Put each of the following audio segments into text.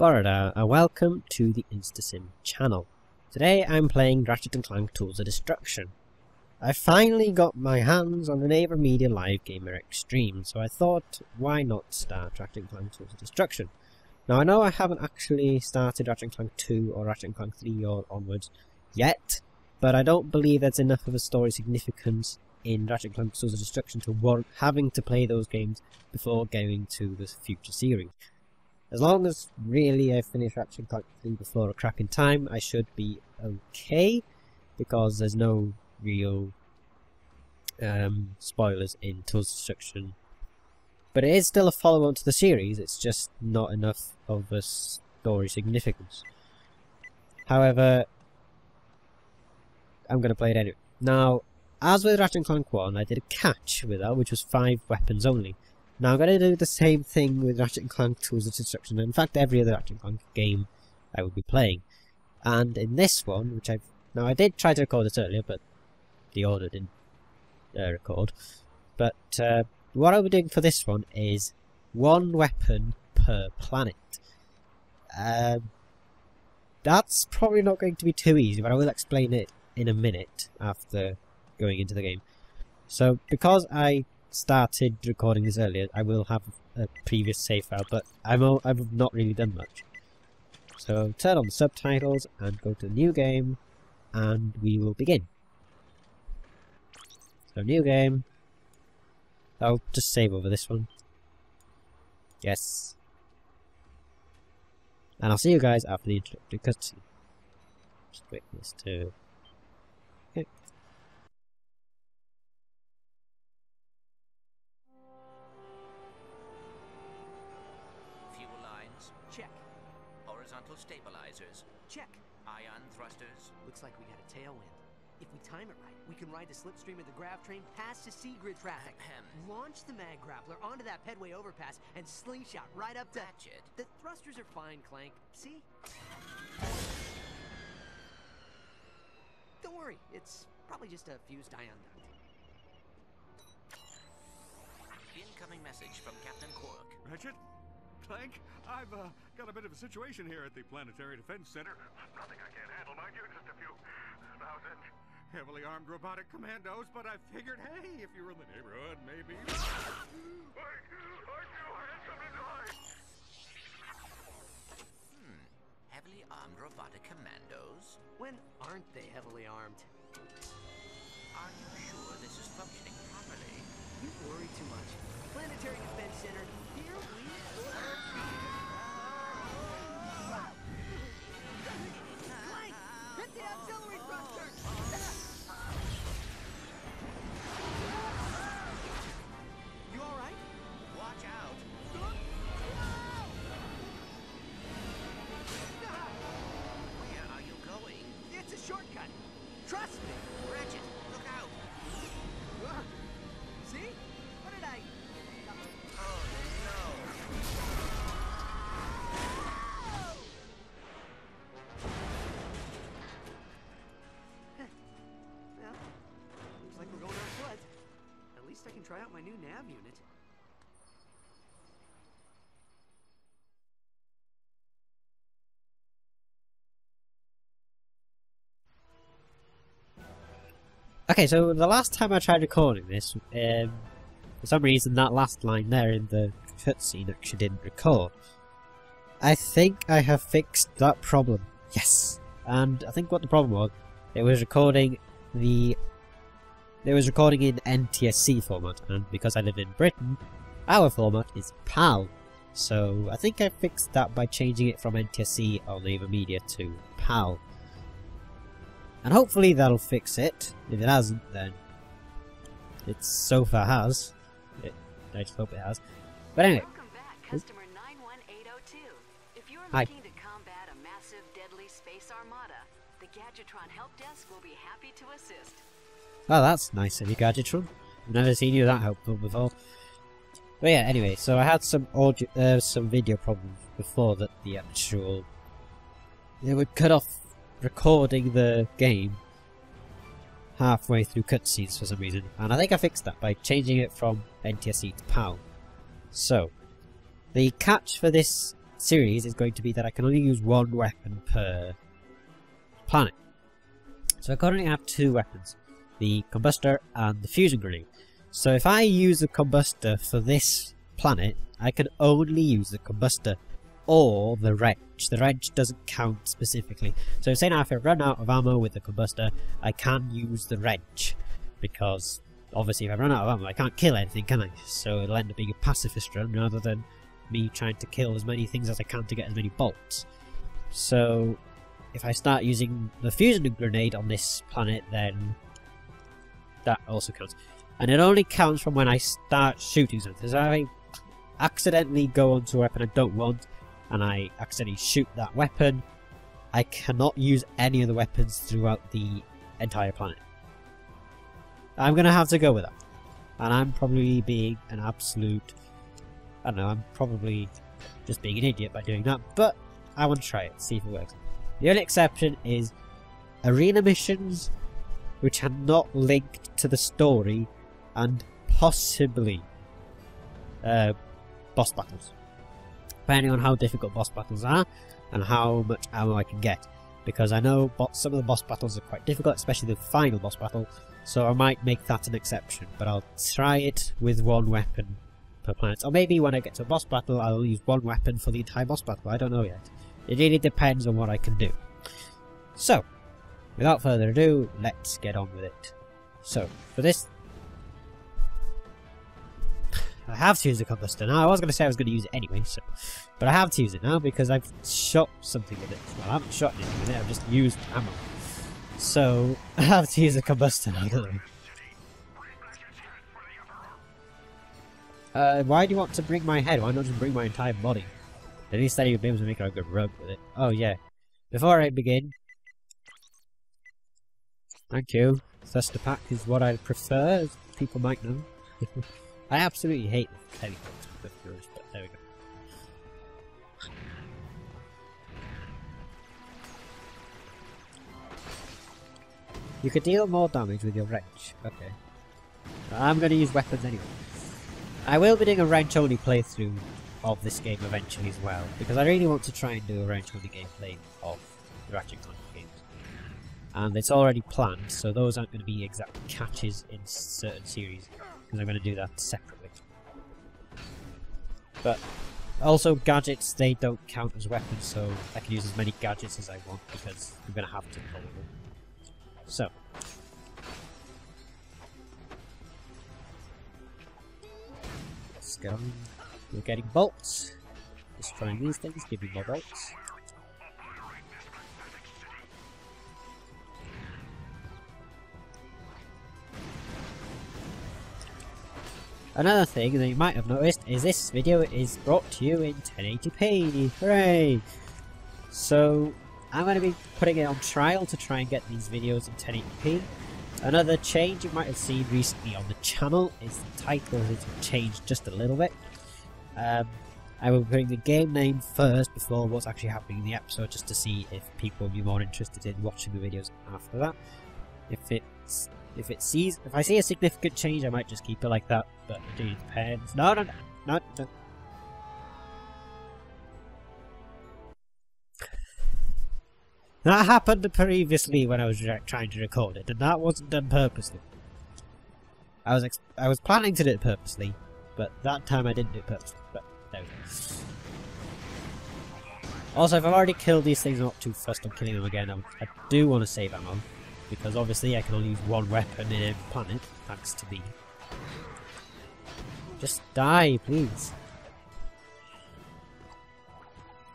Borada, and welcome to the InstaSim channel. Today I'm playing Ratchet Clank Tools of Destruction. I finally got my hands on an AverMedia Live Gamer Extreme, so I thought, why not start Ratchet Clank Tools of Destruction? Now I know I haven't actually started Ratchet Clank 2 or Ratchet Clank 3 or onwards yet, but I don't believe there's enough of a story significance in Ratchet Clank Tools of Destruction to warrant having to play those games before going to the future series. As long as really I finish Ratchet Clank 3 before a crack in time, I should be okay, because there's no real spoilers in Tools of Destruction. But it is still a follow-on to the series, it's just not enough of a story significance. However, I'm going to play it anyway. Now, as with Ratchet Clank 1, I did a catch with that, which was 5 weapons only. Now I'm going to do the same thing with Ratchet Clank Tools of Destruction, and in fact every other Ratchet Clank game I will be playing. And in this one, which now I did try to record this earlier, but the order didn't record. But what I'll be doing for this one is 1 weapon per planet. That's probably not going to be too easy, but I will explain it in a minute after going into the game. So because I started recording this earlier, I will have a previous save file, but I've not really done much. So turn on the subtitles and go to the new game, and we will begin. So new game. I'll just save over this one. Yes. And I'll see you guys after the introductory cutscene. Just wait for this to... Okay. Fuel lines, check. Horizontal stabilizers, check. Ion thrusters. Looks like we got a tailwind. If we time it right, we can ride the slipstream of the grav train past the Seagrid traffic. Launch the mag grappler onto that pedway overpass and slingshot right up to... Ratchet. The thrusters are fine, Clank. See? Don't worry, it's probably just a fused ion duct. Incoming message from Captain Qwark. Ratchet? Clank? I've got a bit of a situation here at the Planetary Defence Centre. Nothing I can't handle, mind you, just a few thousand heavily armed robotic commandos, but I figured, hey, if you were in the neighborhood, maybe... Wait! I had something to hide! Heavily armed robotic commandos? When aren't they heavily armed? Are you sure this is functioning properly? You worry too much. Planetary Defence Centre, here we are. Clank! Hit the auxiliary thruster! You alright? Watch out! Where are you going? It's a shortcut. Trust me. Ratchet, look out! See? What did I... Oh, no! Well, looks like we're going on foot. At least I can try out my new nav unit. Okay, so the last time I tried recording this, for some reason that last line there in the cutscene actually didn't record. I think I have fixed that problem. Yes! And I think what the problem was, it was recording in NTSC format, and because I live in Britain, our format is PAL. So I think I fixed that by changing it from NTSC on AverMedia to PAL. And hopefully that'll fix it. If it hasn't, then it so far has. I just hope it has. But anyway. Welcome back, customer 91802. If you're Hi. looking to combat a massive, deadly space armada, the Gadgetron help desk will be happy to assist. Oh, that's nice of you, Gadgetron. I've never seen you that helpful before. But yeah, anyway, so I had some audio, some video problems before that the actual... It would cut off recording the game halfway through cutscenes for some reason, and I think I fixed that by changing it from NTSC to PAL. So, the catch for this series is going to be that I can only use one weapon per planet. So I currently have two weapons, the combustor and the fusion grenade. So if I use the combustor for this planet, I can only use the combustor or the wrench. The wrench doesn't count specifically. So say now if I run out of ammo with the combustor, I can use the wrench, because obviously if I run out of ammo I can't kill anything, can I? So it'll end up being a pacifist run rather than me trying to kill as many things as I can to get as many bolts. So if I start using the fusion grenade on this planet, then that also counts. And it only counts from when I start shooting something. So if I accidentally go onto a weapon I don't want, and I accidentally shoot that weapon, I cannot use any of the weapons throughout the entire planet. I'm going to have to go with that. And I'm probably being an absolute... I don't know, I'm probably just being an idiot by doing that, but I want to try it, see if it works. The only exception is arena missions, which are not linked to the story, and possibly boss battles, depending on how difficult boss battles are and how much ammo I can get, because I know some of the boss battles are quite difficult, especially the final boss battle, so I might make that an exception, but I'll try it with one weapon per planet. Or maybe when I get to a boss battle I'll use one weapon for the entire boss battle, I don't know yet. It really depends on what I can do. So, without further ado, let's get on with it. So, for this, I have to use the combustor now. I was going to say I was going to use it anyway, so, but I have to use it now because I've shot something with it. Well, I haven't shot anything with it, I've just used ammo. So, I have to use the combustor now, don't I? Why do you want to bring my head? Why not just bring my entire body? At least then you'd be able to make a good run with it. Oh yeah. Before I begin... Thank you. Thruster pack is what I prefer, as people might know. I absolutely hate the teleports with the Furies, but there we go. You could deal more damage with your wrench. Okay. I'm going to use weapons anyway. I will be doing a wrench-only playthrough of this game eventually as well, because I really want to try and do a wrench-only gameplay of the Ratchet Clank games. And it's already planned, so those aren't going to be exact catches in certain series, because I'm going to do that separately. But also gadgets, they don't count as weapons, so I can use as many gadgets as I want, because I'm going to have to follow them. So, let's go. We're getting bolts. Destroying these things, give me more bolts. Another thing that you might have noticed is this video is brought to you in 1080p. Hooray! So, I'm going to be putting it on trial to try and get these videos in 1080p. Another change you might have seen recently on the channel is the title has changed just a little bit. I will be putting the game name first before what's actually happening in the episode, just to see if people will be more interested in watching the videos after that. If I see a significant change, I might just keep it like that, but it really depends. No. That happened previously when I was trying to record it, and that wasn't done purposely. I was planning to do it purposely, but that time I didn't do it purposely. But there we go. Also, if I've already killed these things, I'm not too fussed on killing them again. I do want to save ammo, because obviously I can only use one weapon in every planet, thanks to me. Just die, please.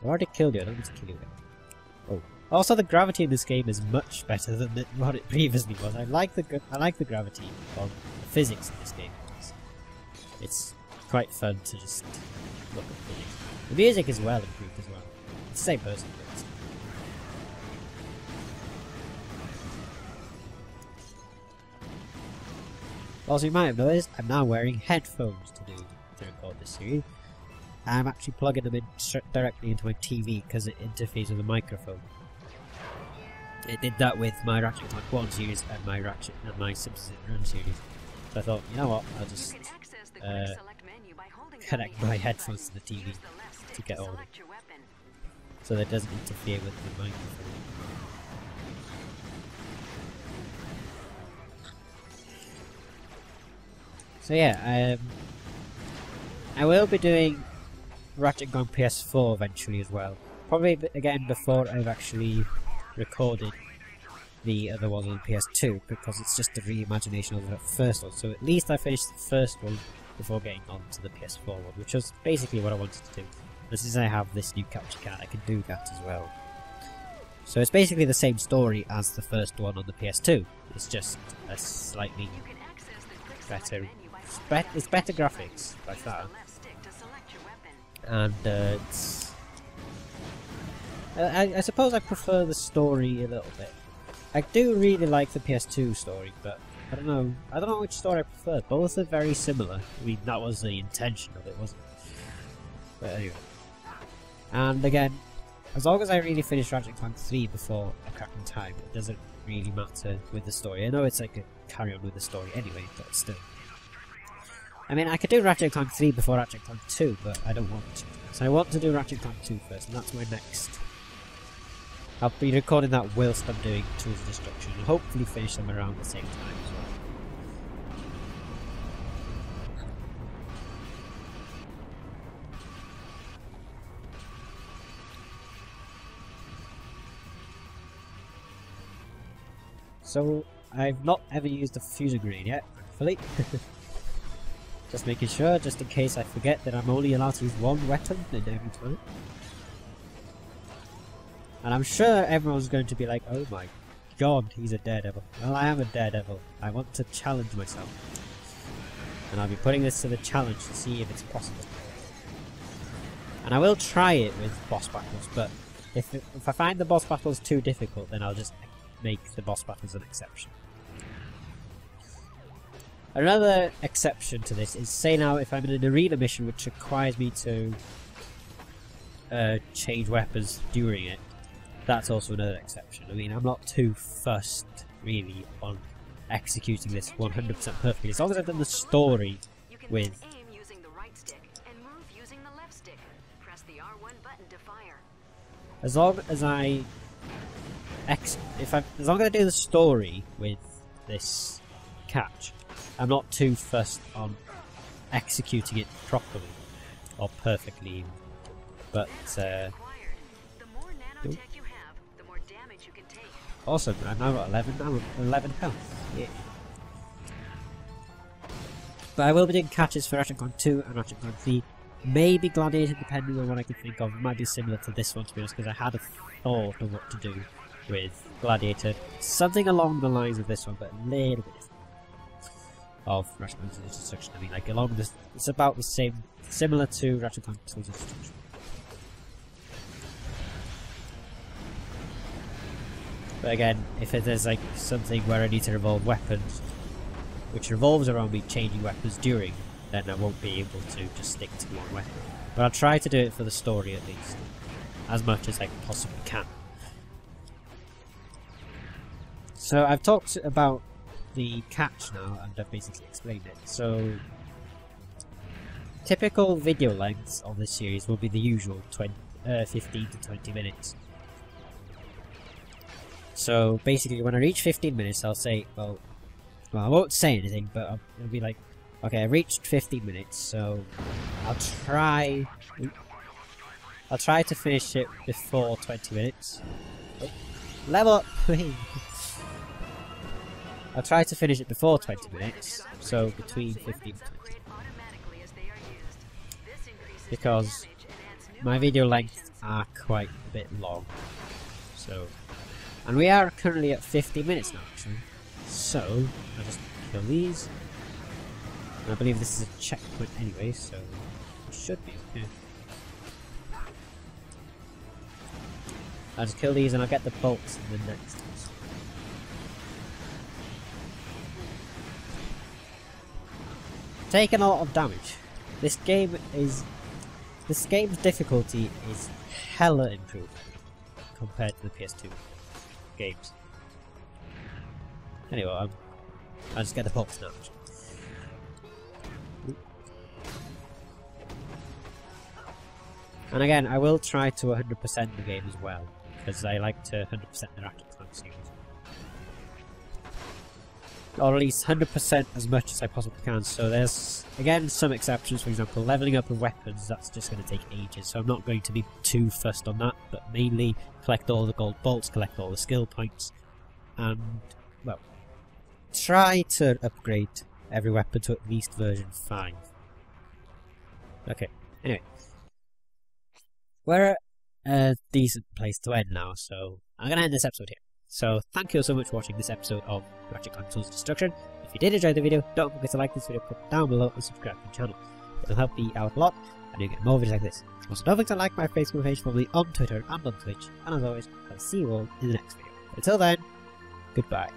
I've already killed you, I don't need to kill you again. Oh. Also, the gravity in this game is much better than what it previously was. I like the gravity of the physics in this game. It's quite fun to just look at physics. The music is well improved as well. It's the same person. Also, you might have noticed I'm now wearing headphones to record this series. I'm actually plugging them in directly into my TV because it interferes with the microphone. It did that with my Ratchet Clank 1 series and my Simpsons Run series. So I thought, you know what, I'll just connect my headphones to the TV. to get all of it, select your weapon. so that it doesn't interfere with the microphone. So yeah, I will be doing Ratchet Clank PS4 eventually as well. Probably again before I've actually recorded the other one on PS2, because it's just a reimagination of the first one. So at least I finished the first one before getting on to the PS4 one, which was basically what I wanted to do. But since I have this new capture card, I can do that as well. So it's basically the same story as the first one on the PS2. It's just a slightly You can access the quick better, select menu by it's better graphics by use far, the left stick to select your weapon. and it's. I suppose I prefer the story a little bit. I do really like the PS2 story, but I don't know which story I prefer. Both are very similar. I mean, that was the intention of it, wasn't it? But anyway. And again, as long as I really finish Ratchet Clank 3 before a cracking time, it doesn't really matter with the story. I know it's like a carry on with the story anyway, but still. I mean, I could do Ratchet Clank 3 before Ratchet Clank 2, but I don't want to. So I want to do Ratchet Clank 2 first, and that's my next. I'll be recording that whilst I'm doing Tools of Destruction, and hopefully finish them around the same time as well. So, I've not ever used a fusion grenade yet, thankfully. Just making sure, just in case I forget that I'm only allowed to use one weapon in every time. And I'm sure everyone's going to be like, oh my god, he's a daredevil. Well, I am a daredevil. I want to challenge myself. And I'll be putting this to the challenge to see if it's possible. And I will try it with boss battles, but if I find the boss battles too difficult, then I'll just make the boss battles an exception. Another exception to this is, say now, if I'm in an arena mission which requires me to change weapons during it, that's also another exception. I mean, I'm not too fussed, really, on executing this 100% perfectly. As long as I've done the story You can with... then aim using the right stick and move using the left stick. Press the R1 button to fire. As long as I... as long as I do the story with this catch, I'm not too fussed on executing it properly, or perfectly, but... The more nanotech you have, the more damage you can take. Awesome, I've now got 11 health. Yeah. But I will be doing catches for Ratchet Clank 2 and Ratchet Clank 3. Maybe Gladiator, depending on what I can think of. It might be similar to this one, to be honest, because I had a thought of what to do with Gladiator. Something along the lines of this one, but a little bit different. Of Ratchet Clank Tools of Destruction. I mean, like, along this, it's about the same, similar to Ratchet Clank Tools of Destruction. But again, if there's like something where I need to revolve weapons, which revolves around me changing weapons during, then I won't be able to just stick to one weapon. But I'll try to do it for the story at least, as much as I possibly can. So I've talked about the catch now, and I've basically explained it. So typical video lengths of this series will be the usual 15 to 20 minutes. So basically, when I reach 15 minutes, I'll say, well, I won't say anything, but I'll be like, okay, I reached 15 minutes, so I'll try to finish it before 20 minutes. Oh, level up! I'll try to finish it before 20 minutes, so between 15 and 20. Because my video lengths are quite a bit long. So, and we are currently at 50 minutes now, actually. So, I'll just kill these. And I believe this is a checkpoint anyway, so it should be okay. I'll just kill these and I'll get the bolts in the next. Taking a lot of damage. This game's difficulty is hella improved compared to the PS2 games. Anyway, I'll just get the bolts now. And again, I will try to 100% the game as well, because I like to 100% the Ratchet Clank series. Or at least 100% as much as I possibly can. So there's, again, some exceptions. For example, leveling up of weapons, that's just going to take ages. So I'm not going to be too fussed on that, but mainly collect all the gold bolts, collect all the skill points, and, well, try to upgrade every weapon to at least version 5. Okay, anyway. We're at a decent place to end now, so I'm going to end this episode here. So thank you so much for watching this episode of Ratchet Clank Tools of Destruction. If you did enjoy the video, don't forget to like this video, put it down below and subscribe to the channel. It'll help me out a lot and you'll get more videos like this. Also don't forget to like my Facebook page, probably on Twitter and on Twitch. And as always, I'll see you all in the next video. Until then, goodbye.